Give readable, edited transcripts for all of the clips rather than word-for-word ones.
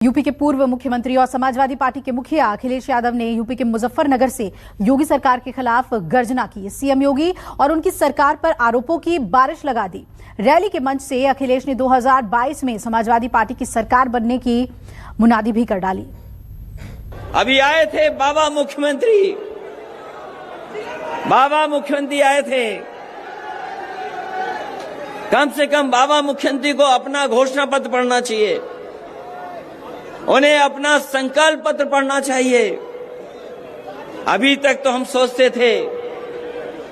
UP के पूर्व मुख्यमंत्री और समाजवादी पार्टी के मुखिया अखिलेश यादव ने यूपी के मुजफ्फरनगर से योगी सरकार के खिलाफ गर्जना की। सीएम योगी और उनकी सरकार पर आरोपों की बारिश लगा दी। रैली के मंच से अखिलेश ने 2022 में समाजवादी पार्टी की सरकार बनने की मुनादी भी कर डाली। अभी आए थे बाबा मुख्यमंत्री आए थे। कम से कम बाबा मुख्यमंत्री को अपना घोषणा पत्र पढ़ना चाहिए, उन्हें अपना संकल्प पत्र पढ़ना चाहिए। अभी तक तो हम सोचते थे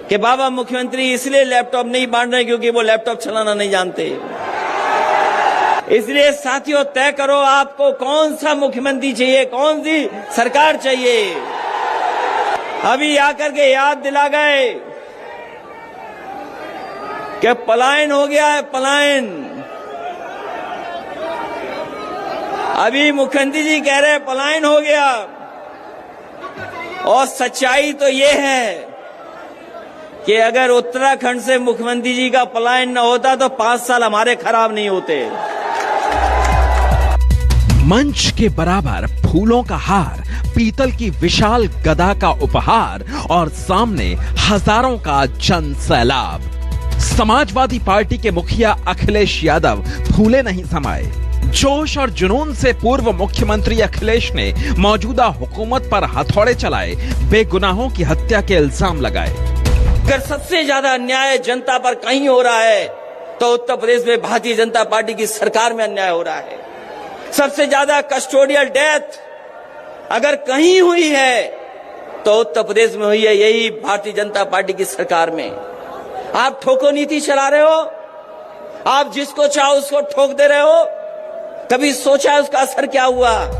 कि बाबा मुख्यमंत्री इसलिए लैपटॉप नहीं बांट रहे क्योंकि वो लैपटॉप चलाना नहीं जानते। इसलिए साथियों, तय करो आपको कौन सा मुख्यमंत्री चाहिए, कौन सी सरकार चाहिए। अभी आकर के याद दिला गए कि पलायन हो गया है, पलायन। अभी मुख्यमंत्री जी कह रहे हैं पलायन हो गया, और सच्चाई तो ये है कि अगर उत्तराखंड से मुख्यमंत्री जी का पलायन न होता तो 5 साल हमारे खराब नहीं होते। मंच के बराबर फूलों का हार, पीतल की विशाल गदा का उपहार और सामने हजारों का जन सैलाब। समाजवादी पार्टी के मुखिया अखिलेश यादव फूले नहीं समाये। जोश और जुनून से पूर्व मुख्यमंत्री अखिलेश ने मौजूदा हुकूमत पर हथौड़े चलाए, बेगुनाहों की हत्या के इल्जाम लगाए। अगर सबसे ज्यादा अन्याय जनता पर कहीं हो रहा है तो उत्तर प्रदेश में भारतीय जनता पार्टी की सरकार में अन्याय हो रहा है। सबसे ज्यादा कस्टोडियल डेथ अगर कहीं हुई है तो उत्तर प्रदेश में हुई है, यही भारतीय जनता पार्टी की सरकार में। आप ठोको नीति चला रहे हो, आप जिसको चाहो उसको ठोक दे रहे हो। कभी सोचा है उसका असर क्या हुआ?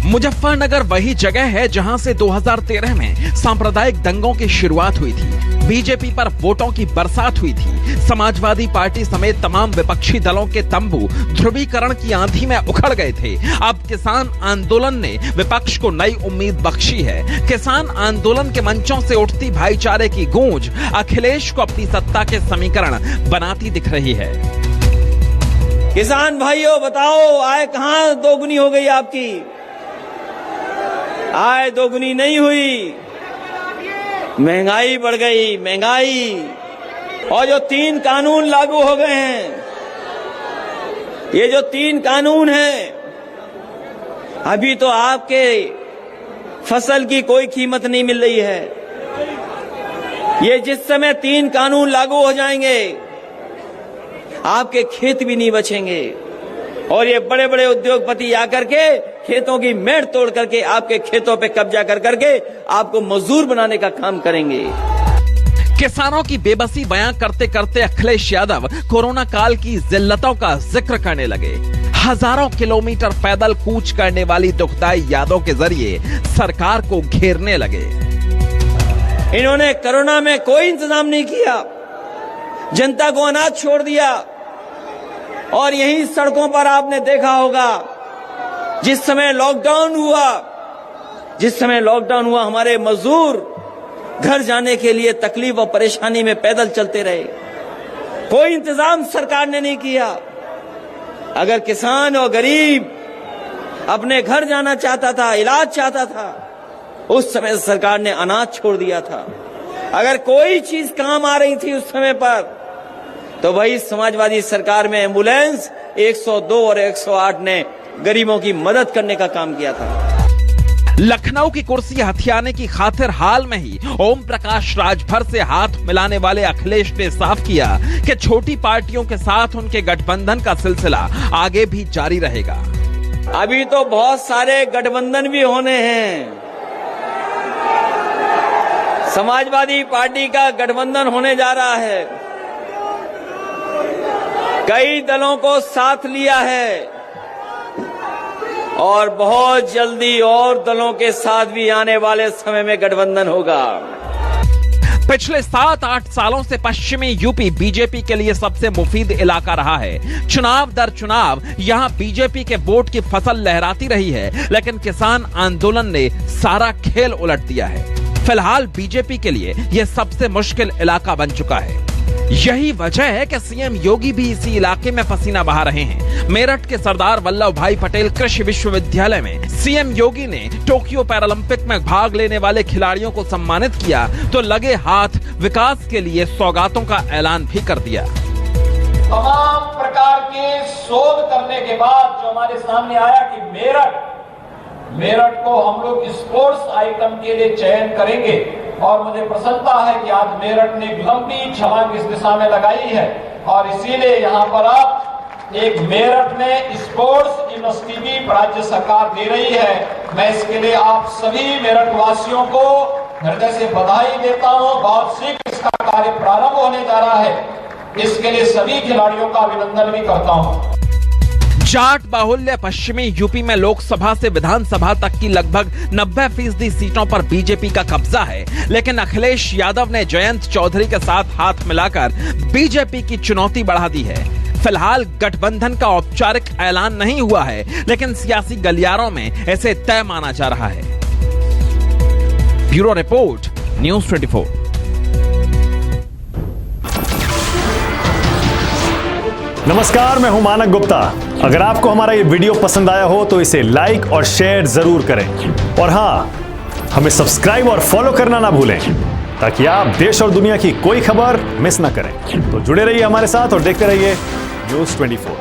मुजफ्फरनगर वही जगह है जहां से 2013 में सांप्रदायिक दंगों की शुरुआत हुई थी। बीजेपी पर वोटों की बरसात हुई थी। समाजवादी पार्टी समेत तमाम विपक्षी दलों के तंबू ध्रुवीकरण की आंधी में उखड़ गए थे। अब किसान आंदोलन ने विपक्ष को नई उम्मीद बख्शी है। किसान आंदोलन के मंचों से उठती भाईचारे की गूंज अखिलेश को अपनी सत्ता के समीकरण बनाती दिख रही है। किसान भाइयों बताओ, आय कहां दोगुनी हो गई आपकी? आय दोगुनी नहीं हुई, महंगाई बढ़ गई, महंगाई। और जो 3 कानून लागू हो गए हैं, ये जो 3 कानून हैं, अभी तो आपके फसल की कोई कीमत नहीं मिल रही है। ये जिस समय 3 कानून लागू हो जाएंगे, आपके खेत भी नहीं बचेंगे, और ये बड़े बड़े उद्योगपति आकर के खेतों की मेड़ तोड़ करके आपके खेतों पे कब्जा कर करके आपको मजदूर बनाने का काम करेंगे। किसानों की बेबसी बयां करते करते अखिलेश यादव कोरोना काल की जिल्लतों का जिक्र करने लगे। हजारों किलोमीटर पैदल कूच करने वाली दुखदाई यादों के जरिए सरकार को घेरने लगे। इन्होंने कोरोना में कोई इंतजाम नहीं किया, जनता को अनाथ छोड़ दिया। और यही सड़कों पर आपने देखा होगा, जिस समय लॉकडाउन हुआ हमारे मजदूर घर जाने के लिए तकलीफ और परेशानी में पैदल चलते रहे। कोई इंतजाम सरकार ने नहीं किया। अगर किसान और गरीब अपने घर जाना चाहता था, इलाज चाहता था, उस समय सरकार ने अनाज छोड़ दिया था। अगर कोई चीज काम आ रही थी उस समय पर, तो वही समाजवादी सरकार में एम्बुलेंस 102 और 108 ने गरीबों की मदद करने का काम किया था। लखनऊ की कुर्सी हथियाने की खातिर हाल में ही ओम प्रकाश राजभर से हाथ मिलाने वाले अखिलेश ने साफ किया कि छोटी पार्टियों के साथ उनके गठबंधन का सिलसिला आगे भी जारी रहेगा। अभी तो बहुत सारे गठबंधन भी होने हैं। समाजवादी पार्टी का गठबंधन होने जा रहा है। कई दलों को साथ लिया है और बहुत जल्दी और दलों के साथ भी आने वाले समय में गठबंधन होगा। पिछले 7-8 सालों से पश्चिमी यूपी बीजेपी के लिए सबसे मुफीद इलाका रहा है। चुनाव दर चुनाव यहां बीजेपी के वोट की फसल लहराती रही है, लेकिन किसान आंदोलन ने सारा खेल उलट दिया है। फिलहाल बीजेपी के लिए यह सबसे मुश्किल इलाका बन चुका है। यही वजह है कि सीएम योगी भी इसी इलाके में पसीना बहा रहे हैं। मेरठ के सरदार वल्लभ भाई पटेल कृषि विश्वविद्यालय में सीएम योगी ने टोक्यो पैरालंपिक में भाग लेने वाले खिलाड़ियों को सम्मानित किया तो लगे हाथ विकास के लिए सौगातों का ऐलान भी कर दिया। तमाम प्रकार के शोध करने के बाद जो हमारे सामने आया कि मेरठ को हम लोग स्पोर्ट्स आइटम के लिए चयन करेंगे और मुझे प्रसन्नता है कि आज मेरठ ने एक लंबी छलांग इस दिशा में लगाई है और इसीलिए यहाँ पर अब एक मेरठ में स्पोर्ट्स यूनिवर्सिटी भी राज्य सरकार दे रही है। मैं इसके लिए आप सभी मेरठ वासियों को हृदय से बधाई देता हूँ। बहुत शीघ्र इसका कार्य प्रारंभ होने जा रहा है, इसके लिए सभी खिलाड़ियों का अभिनंदन भी करता हूँ। जाट बाहुल्य पश्चिमी यूपी में लोकसभा से विधानसभा तक की लगभग 90% सीटों पर बीजेपी का कब्जा है, लेकिन अखिलेश यादव ने जयंत चौधरी के साथ हाथ मिलाकर बीजेपी की चुनौती बढ़ा दी है। फिलहाल गठबंधन का औपचारिक ऐलान नहीं हुआ है, लेकिन सियासी गलियारों में ऐसे तय माना जा रहा है। Bureau report, news 24। नमस्कार, मैं हूं मानक गुप्ता। अगर आपको हमारा ये वीडियो पसंद आया हो तो इसे लाइक और शेयर जरूर करें और हां, हमें सब्सक्राइब और फॉलो करना ना भूलें ताकि आप देश और दुनिया की कोई खबर मिस ना करें। तो जुड़े रहिए हमारे साथ और देखते रहिए न्यूज़ 24।